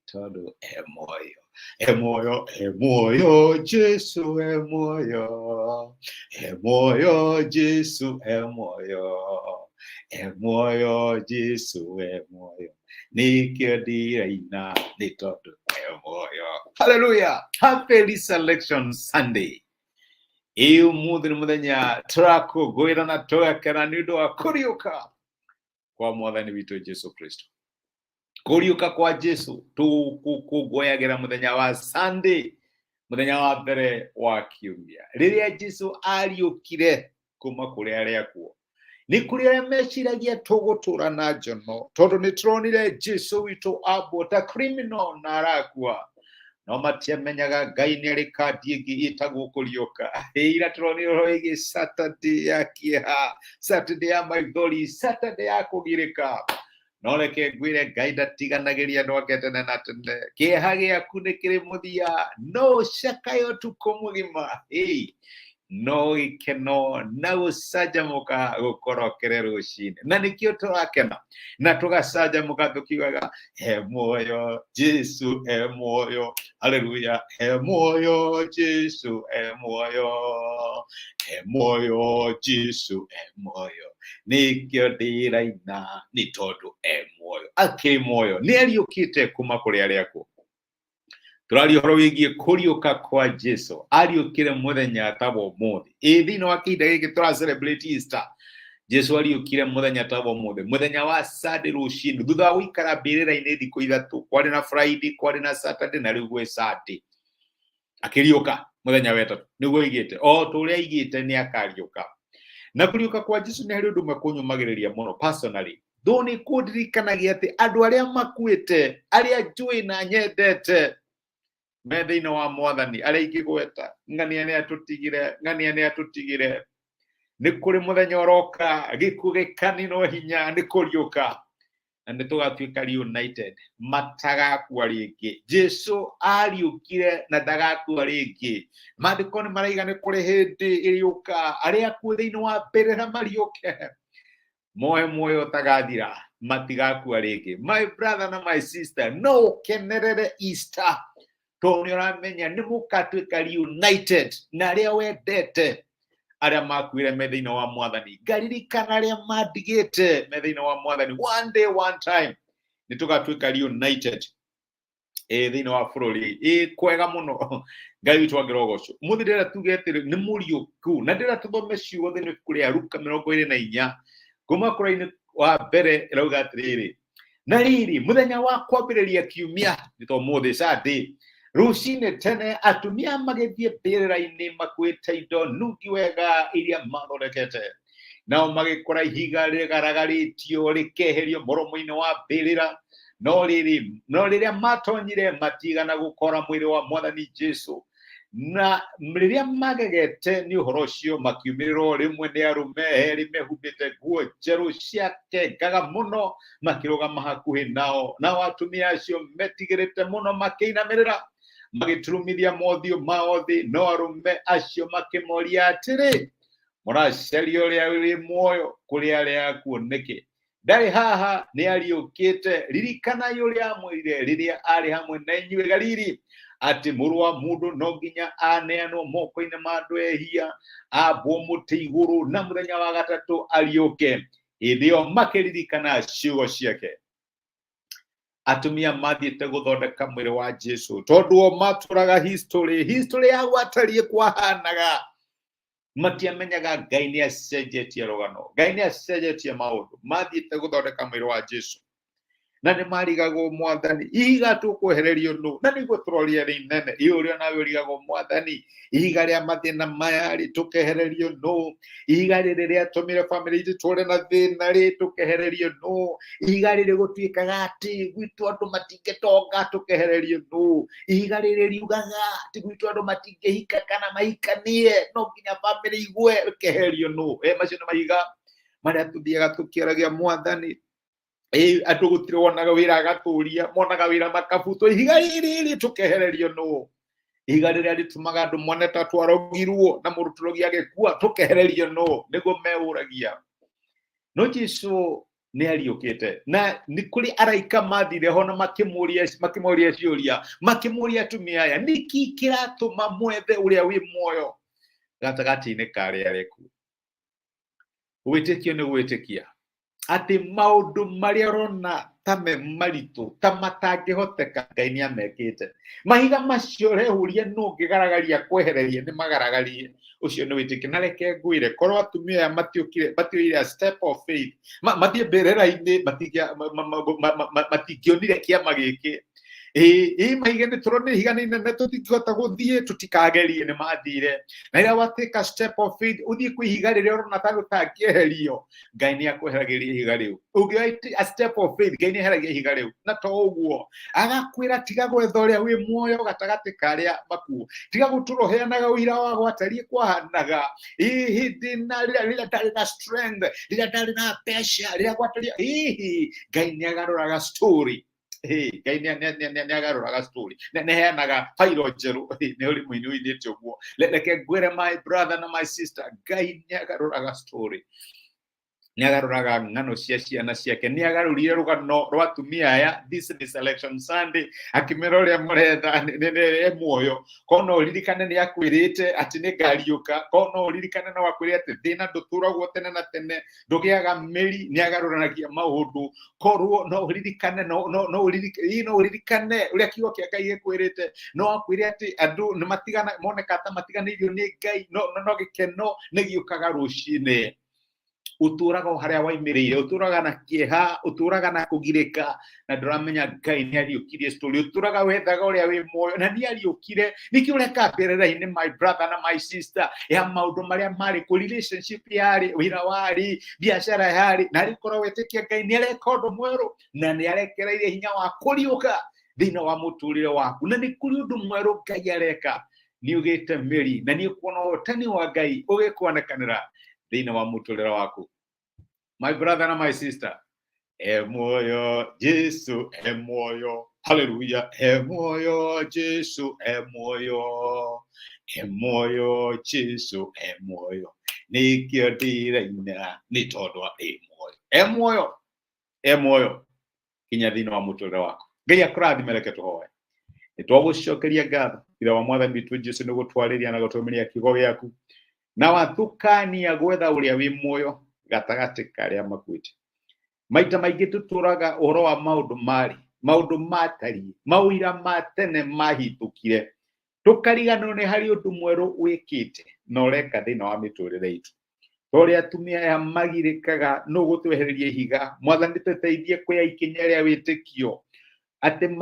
todo muoyo. Muoyo, Jesũ muoyo. Muoyo, Jesũ muoyo. Muoyo, Jesũ muoyo. Nikio ndiraina nĩ tondũ muoyo. Hallelujah. Happy Resurrection Sunday. Iyo mũthĩ nĩ mũthenya tũrakũngũĩra tũgakena nĩ ũndũ wa kũriũka kwa Mwathani witũ Jesũ Kristo. Kuriuka kwa Jesũ tũkũngũyagĩra mũthenya wa Sunday, mũthenya wa mbere wa kiumia. Rĩrĩa Jesũ ariũkire kuma kũrĩ arĩa akuũ, nĩ kũrĩ arĩa meciragia tũgũtũra na njono, tondũ nĩ tũronire Jesũ witũ ambwo ta criminal na arakua. No matiamenyaga Ngai nĩ arĩ kandi ĩngĩ ĩtagwo kũriũka. Ira tũronire ũhoro wĩgiĩ Saturday ya kĩeha, Saturday ya maithori, Saturday ya kũgirĩka. No reke ngwĩre Ngai ndatiganagĩria andũ ake tene na tene. Kĩeha gĩaku nĩ kĩrĩ mũthia, no cakayo ũtukũ mũgima. No gĩkeno na gũcanjamũka gũkorokere rũcinĩ. Na nĩkĩo tũrakena na tũgacanjamũka tũkiugaga muoyo, Jesũ muoyo. Haleluya. Muoyo, Jesũ muoyo. Muoyo, Jesũ muoyo. Nĩkĩo ndĩraina nĩ tondũ muoyo. Akĩrĩ muoyo. Nĩ ariũkĩte kuma kũrĩ arĩa akuũ. Tũraria ũhoro wĩgiĩ kũriũka kwa Jesũ. Ariũkire mũthenya ta wa ũmũthĩ. Thĩinĩ wa kĩhinda gĩkĩ tũra celebrate Easter. Jesũ ariũkire mũthenya ta wa ũmũthĩ, mũthenya wa Sunday rũcinĩ, thutha wa gũikara mbĩrĩra-inĩ thikũ ithatũ. Kwarĩ na Friday, kwarĩ na Saturday na rĩu gwĩ Sunday. Akĩriũka mũthenya wa ĩtatũ. Nĩguo oigĩte o ta ũrĩa oigĩte nĩ akariũka. Na kũriũka kwa Jesũ nĩ harĩ ũndũ ũmwe kũnyumagĩrĩria mũno personally. Though nĩ kũndirikanagia atĩ andũ arĩa makuĩte, arĩa njũĩ na nyendete, me thĩinĩ wa Mwathani, arĩa ingĩgweta ng'ania nĩ atũtigire, ng'ania nĩ atũtigire. Nĩ kũrĩ mũthenya ũroka, gĩkuũ gĩkaninwo hinya nĩ kũriũka, na nĩ tũgatuĩka reunited, matagakua rĩngĩ. Jesũ ariũkire na ndagakua rĩngĩ. Maandĩko nĩ maraiga nĩ kũrĩ hĩndĩ ĩrĩũka, arĩa akuũ thĩinĩ wa mbĩrĩra mariũke, moe muoyo ũtagathira, matigakua rĩngĩ. My brother na my sister, no ũkenerere Easter. Tondũ nĩ ũramenya nĩ mũgatuĩka reunited na arĩa wendete, arĩa makuire me thĩinĩ wa Mwathani. Ngaririkana arĩa mandigĩte me thĩinĩ wa Mwathani. One day, one time, nĩ tũgatuĩka reunited thĩinĩ wa bũrũri. Kwega mũno. Ngai witũ angĩrogocwo. Mũthĩ ndĩrenda tuge atĩ nĩ mũriũku, na ndĩrenda tũthome ciugo thĩinĩ wa ibuku rĩa Luka 24 kuma kũra-inĩ wa mbere ĩrauga atĩrĩrĩ, na rĩrĩ mũthenya wa kwambĩrĩria kiumia, nĩ ta ũmũthĩ Sunday, rũcinĩ tene atumia magĩthiĩ mbĩrĩra-inĩ makuĩte indo nungi wega iria mathondekete. Nao magĩkora ihiga rĩgaragarĩtio rĩkeherio mũromo-inĩ wa mbĩrĩra. No rĩrĩa matonyire matigana gũkora mwĩrĩ wa Mwathani Jesũ. Na rĩrĩa magegete nĩ ũhoro ũcio, makiumĩrĩrwo rĩmwe nĩ arũme erĩ mehumbĩte nguo njerũ ciakengaga mũno, makĩrũgama hakuhĩ nao. Nao atumia acio metigĩrĩte mũno makĩinamĩrĩra, magĩturumithia mothiũ mao thĩ. No arũme acio makĩmoria atĩrĩ, mũracaria ũrĩa wĩ muoyo kũrĩ arĩa akuũ nĩkĩ? Ndarĩ haha, nĩ ariũkĩte. Ririkanai ũrĩa amwĩrire rĩrĩa arĩ hamwe na inyuĩ Galili, atĩ mũrũ wa mũndũ no nginya aneanwo moko-inĩ ma andũ ehia, ambwo mũtĩ igũrũ, na mũthenya wa gatatũ ariũke. Hĩndĩ ĩyo makĩririkana ciugo ciake. Atumia mathiĩte gũthondeka mwĩrĩ wa Jesũ, tondũ o matũraga history ya gwatariĩ kwahanaga. Matiamenyaga Ngai nĩ acenjetie rũgano, Ngai nĩ acenjetie maũndũ. Mathiĩte gũthondeka mwĩrĩ wa Jesũ, na nĩ marigagwo Mwathani, ihiga tũkwehererio nũ? Na nĩguo tũroria rĩnene, ũrĩa nawe ũrigagwo Mwathani, ihiga rĩa mathĩna maya rĩ tũkehererio nũ? Ihiga rĩrĩ rĩatũmire famĩlĩ itũ tũre na thĩna rĩ tũkehererio nũ? Ihiga rĩrĩ gũtuĩkaga atĩ gwitũ andũ matingĩtonga tũkehererio nũ? Ihiga rĩrĩ riugaga atĩ gwitũ andũ matingĩhika kana mahikanie, no nginya famĩlĩ igwe, rĩkehererio nũ? Macio nĩ mahiga marĩa tũthiaga tũkĩaragia Mwathani. Andũ gũtirĩ wonaga wĩra agatũria, monaga wĩra makabutwo. Ihiga rĩrĩ tũkehererio nũ? Ihiga rĩrĩa rĩtũmaga andũ mone ta twarogirwo na mũrutũrogi agĩkua, tũkehererio nũ? Nĩguo meũragia. No Jesũ nĩ ariũkĩte na nĩ kũrĩ araika mathire ho na makĩmũria ciũria makĩmũria atumia aya nĩkĩ kĩratũma mwethe ũrĩa wĩ muoyo gatagatĩ-inĩ ka arĩa arekuo. Gwĩtĩkio nĩ gwĩtĩkia atĩ maũndũ marĩa ũrona ta me maritũ ta matangĩhoteka Ngai nĩamekĩte. Mahiga macio ũrehũria nũ ũngĩgaragaria kwehereria nĩ magaragarie. Ũcio nĩ wĩtĩkio. Na reke ngwĩre korwo atumia aya matioire a step of faith mathiĩ mbĩrĩra-inĩ matingĩonire kĩama gĩkĩ. Mahiga nĩ tũrona ihiga nĩ inene tũtingĩhota gũthiĩ tũtikagerie nĩ mathire. Na rĩrĩa watĩka step of faith ũthiĩ kwĩ ihiga rĩrĩa ũrona ta rĩtangĩeherio Ngai nĩakweheragĩria ihiga rĩu. Ũngĩoya a step of faith Ngai nĩeheragia ihiga rĩu. Na to ũguo agakwĩra tiga gwetha ũrĩa wĩ muoyo gatagatĩ ka arĩa makuũ. Tiga gũtũra ũheanaga ũira wa gwatariĩ kwahanaga hĩndĩ na rĩrĩa ndarĩ na strength rĩrĩa ndarĩ na pressure rĩrĩa gwatariĩ Ngai nĩagarũraga story. Ngai nĩagarũraga story nĩheanaga fairo njerũ nĩ ũrĩ mũini ũinĩte ũguo. Reke ngwĩre my brother na my sister Ngai nĩagarũraga story. Nĩagarũraga ng'ano cia ciana ciake. Nĩagarũrire rũgano rwa atumia aya this is selection Sunday akĩmera ũrĩa mũretha nĩ muoyo. Korwo no ũririkane nĩakwĩrĩte atĩ nĩngariũka. Korwo no ũririkane no akwĩrĩte atĩ thĩna ndũtũragwo tene na tene ndũgĩaga mĩri nĩagarũranagia maũndũ. Korwo no ũririkane no ũririkane ũrĩa kiugo kĩa Ngai gĩkwĩrĩte no akwĩre atĩ andũ nĩmatigana moneka ta matiganĩirio nĩ Ngai no gĩkeno nĩgĩũkaga rũcinĩ. Ũtũraga o harĩa waimĩrĩire ũtũraga na kĩeha ũtũraga na kũgirĩka na ndũramenya Ngai nĩariũkirie story. Ũtũraga wethaga ũrĩa wĩ muoyo na nĩariũkire. Nĩkĩo reka mbĩrĩra-inĩ my brother na my sister ya maũndũ marĩa marĩ kũ relationship yarĩ wĩra warĩ biacara yarĩ na rĩkorwo wetĩkia Ngai nĩareka ũndũ mwerũ na nĩarekereirie hinya wa kũriũka thĩinĩ wa mũtũrĩre waku. Na nĩ kũrĩ ũndũ mwerũ Ngai areka nĩũgĩte mĩri na nĩũkuona ũhotani wa Ngai ũgĩkuonekanĩra thĩinĩ wa mũtũrĩre waku. My brother na my sister muoyo Jesũ muoyo. Hallelujah. Muoyo Jesũ muoyo. Muoyo Jesũ muoyo. Nĩkĩo ndĩraina nĩ tondũ muoyo. Muoyo. Muoyo kinya thĩinĩ wa mũtũrĩre waku. Ngai akũrathime reke tũhoe. Nĩtwagũcokeria ngatho ira wa mwathani witũ Jesũ nĩ gũtwarĩria na gũtũmĩria kiugo gĩaku na watukania gwetha ũrĩa wĩ muoyo gatagatĩ ka arĩa makuĩte. Maita maingĩ tũtũraga ũhoro wa maũndũ marĩ maũndũ matariĩ maũira ma tene mahĩtũkire tũkariganĩrwo nĩ harĩ ũndũ mwerũ wĩkĩte na ũreka thĩinĩ wa mĩtũrĩre itũ. Ũrĩa atumia aya magirĩkaga no gũtwehereria ihiga. Mwathani tũteithie kuoya ikinya rĩa wĩtĩkio atĩ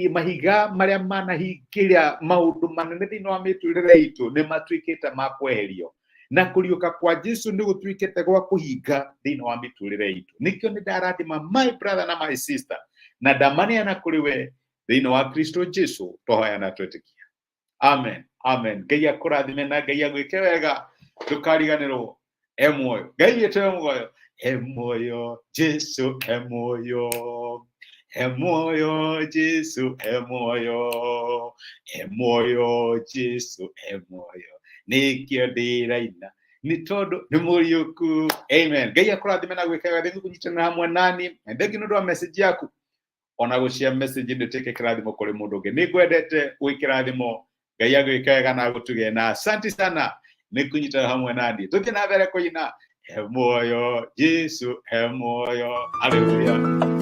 mahiga marĩa manahingĩra maũndũ manene thĩinĩ wa mĩtũrĩre itũ nĩ matuĩkĩte ma kweherio na kuriuka kwa Jesũ nĩ gũtuĩkĩte gwa kũhinga thĩinĩ wa mĩtũrĩre itũ. Nĩkĩo nĩ ndarathima my brother na my sister na ndamaneana kũrĩ we thĩinĩ wa Kristo Jesũ tũhoya na twetĩkia. Amen. Amen. Ngai akũrathime na Ngai agwĩke wega ndũkariganĩrwo. Muoyo. Ngai witũ muoyo. Muoyo Jesũ muoyo. Muoyo Jesũ muoyo. Muoyo Jesũ muoyo. Nĩkĩo ndĩraina nĩ tondũ nĩ mũriũku. Amen. Ngai akũrathime na gwĩka wega. Thengio kũnyitanĩra hamwe nani. Thengio nĩ ũndũ wa message yaku ona gũshare message nĩtuĩke kĩrathimo kũrĩ mũndũ ũngĩ. Nĩngwendete gwĩ kĩrathimo. Ngai agwĩke wega na gũtũgĩe na asante sana nĩ kũnyitanĩra hamwe nani. Tũthiĩ na mbere kũina muoyo Jesũ muoyo. Hallelujah.